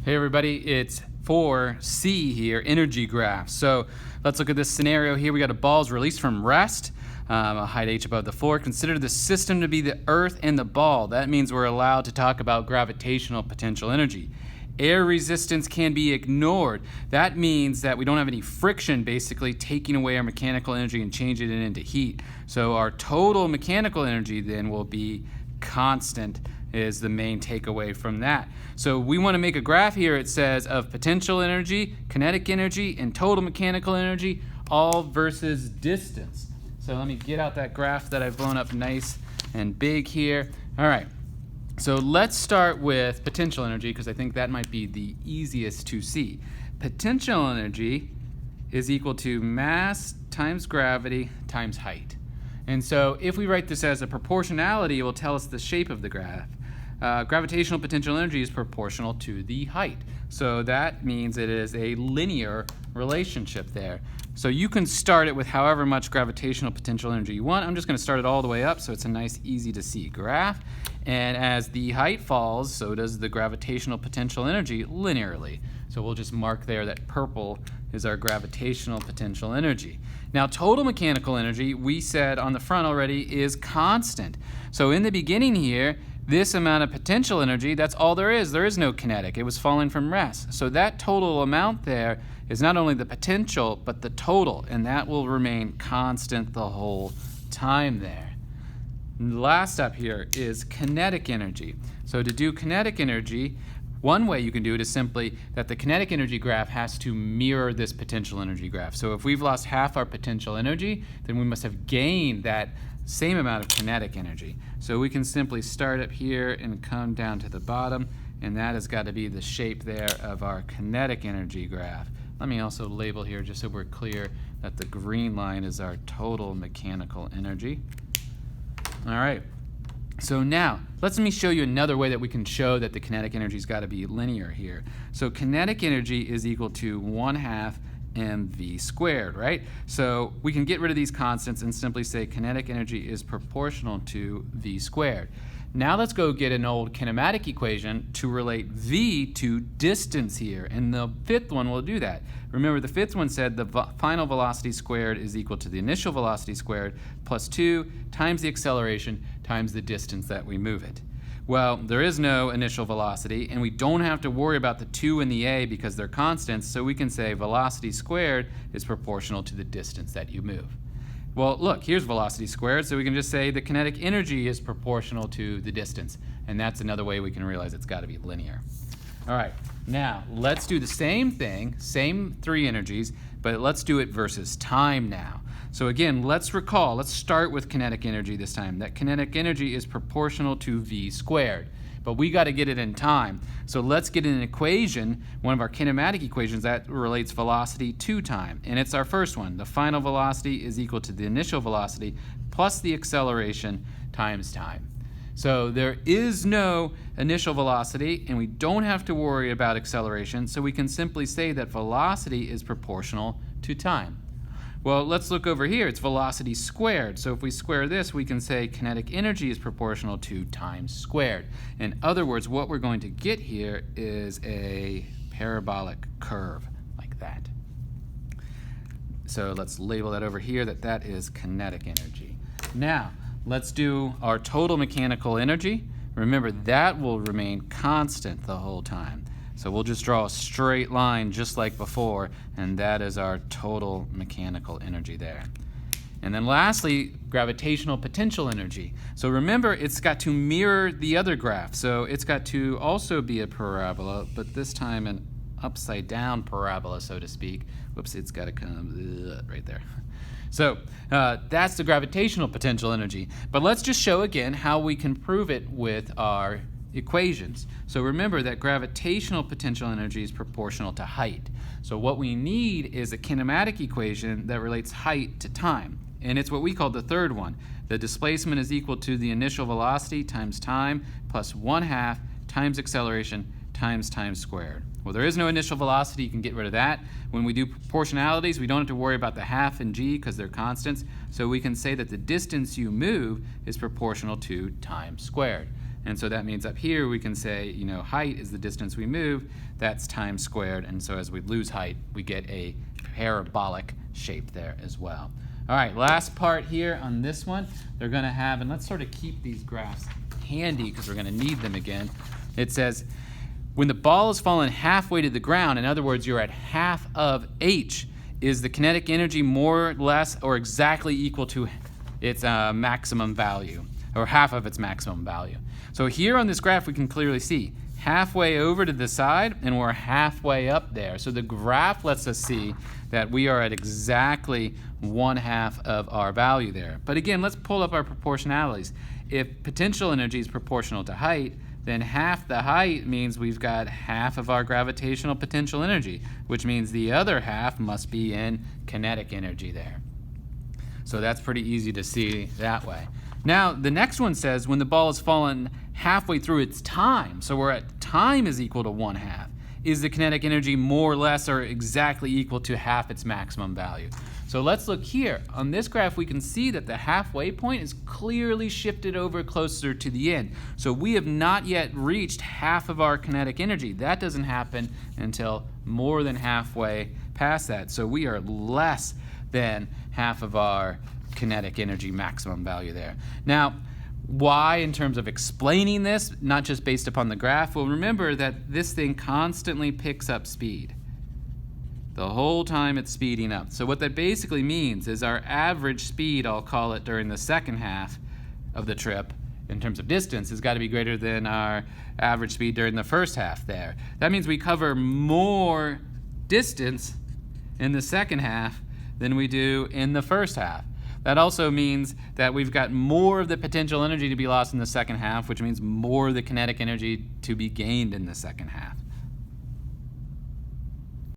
Hey everybody, it's 4C here, energy graph. So let's look at this scenario here. We got a ball's released from rest, a height h above the floor. Consider the system to be the earth and the ball. That means we're allowed to talk about gravitational potential energy. Air resistance can be ignored. That means that we don't have any friction basically taking away our mechanical energy and changing it into heat. So our total mechanical energy then will be constant, is the main takeaway from that. So we want to make a graph here. It says of potential energy, kinetic energy, and total mechanical energy, all versus distance. So let me get out that graph that I've blown up nice and big here. All right. So let's start with potential energy because I think that might be the easiest to see. Potential energy is equal to mass times gravity times height. And so if we write this as a proportionality, it will tell us the shape of the graph. Gravitational potential energy is proportional to the height. So that means it is a linear relationship there. So you can start it with however much gravitational potential energy you want. I'm just going to start it all the way up so it's a nice, easy to see graph. And as the height falls, so does the gravitational potential energy linearly. So we'll just mark there that purple is our gravitational potential energy. Now, total mechanical energy, we said on the front already, is constant. So in the beginning here, this amount of potential energy, that's all there is. There is no kinetic. It was falling from rest. So that total amount there is not only the potential, but the total, and that will remain constant the whole time there. And last up here is kinetic energy. So to do kinetic energy, one way you can do it is simply that the kinetic energy graph has to mirror this potential energy graph. So if we've lost half our potential energy, then we must have gained that same amount of kinetic energy. So we can simply start up here and come down to the bottom, and that has got to be the shape there of our kinetic energy graph. Let me also label here just so we're clear that the green line is our total mechanical energy. All right. So now, let me show you another way that we can show that the kinetic energy's got to be linear here. So kinetic energy is equal to 1/2 mv squared, right? So we can get rid of these constants and simply say kinetic energy is proportional to v squared. Now let's go get an old kinematic equation to relate v to distance here, and the fifth one will do that. Remember, the fifth one said the final velocity squared is equal to the initial velocity squared plus 2 times the acceleration times the distance that we move it. Well, there is no initial velocity, and we don't have to worry about the 2 and the a because they're constants, so we can say velocity squared is proportional to the distance that you move. Well, look, here's velocity squared, so we can just say the kinetic energy is proportional to the distance, and that's another way we can realize it's got to be linear. All right, now let's do the same thing, same three energies, but let's do it versus time now. So again, let's start with kinetic energy this time. That kinetic energy is proportional to v squared, but we got to get it in time. So let's get an equation, one of our kinematic equations that relates velocity to time, and it's our first one. The final velocity is equal to the initial velocity plus the acceleration times time. So there is no initial velocity, and we don't have to worry about acceleration, so we can simply say that velocity is proportional to time. Well, let's look over here. It's velocity squared. So if we square this, we can say kinetic energy is proportional to time squared. In other words, what we're going to get here is a parabolic curve like that. So let's label that over here that is kinetic energy. Now, let's do our total mechanical energy. Remember, that will remain constant the whole time. So we'll just draw a straight line just like before, and that is our total mechanical energy there. And then lastly, gravitational potential energy. So remember, it's got to mirror the other graph. So it's got to also be a parabola, but this time an upside down parabola, so to speak. Whoops, it's got to come right there. So that's the gravitational potential energy. But let's just show again how we can prove it with our equations. So remember that gravitational potential energy is proportional to height. So what we need is a kinematic equation that relates height to time. And it's what we call the third one. The displacement is equal to the initial velocity times time plus 1/2 times acceleration times time squared. Well, there is no initial velocity. You can get rid of that. When we do proportionalities, we don't have to worry about the half and g because they're constants. So we can say that the distance you move is proportional to time squared. And so that means up here we can say, height is the distance we move, that's time squared. And so as we lose height, we get a parabolic shape there as well. All right, last part here on this one, they're going to have, and let's sort of keep these graphs handy because we're going to need them again. It says, when the ball has fallen halfway to the ground, in other words, you're at half of h, is the kinetic energy more, less, or exactly equal to its maximum value, or half of its maximum value? So here on this graph, we can clearly see halfway over to the side, and we're halfway up there. So the graph lets us see that we are at exactly 1/2 of our value there. But again, let's pull up our proportionalities. If potential energy is proportional to height, then half the height means we've got half of our gravitational potential energy, which means the other half must be in kinetic energy there. So that's pretty easy to see that way. Now, the next one says when the ball has fallen halfway through its time, so we're at time is equal to 1/2, is the kinetic energy more or less or exactly equal to half its maximum value? So let's look here. On this graph, we can see that the halfway point is clearly shifted over closer to the end. So we have not yet reached half of our kinetic energy. That doesn't happen until more than halfway past that. So we are less than half of our kinetic energy maximum value there. Now, why in terms of explaining this, not just based upon the graph? Well, remember that this thing constantly picks up speed. The whole time it's speeding up. So what that basically means is our average speed, I'll call it, during the second half of the trip, in terms of distance, has got to be greater than our average speed during the first half there. That means we cover more distance in the second half than we do in the first half. That also means that we've got more of the potential energy to be lost in the second half, which means more of the kinetic energy to be gained in the second half.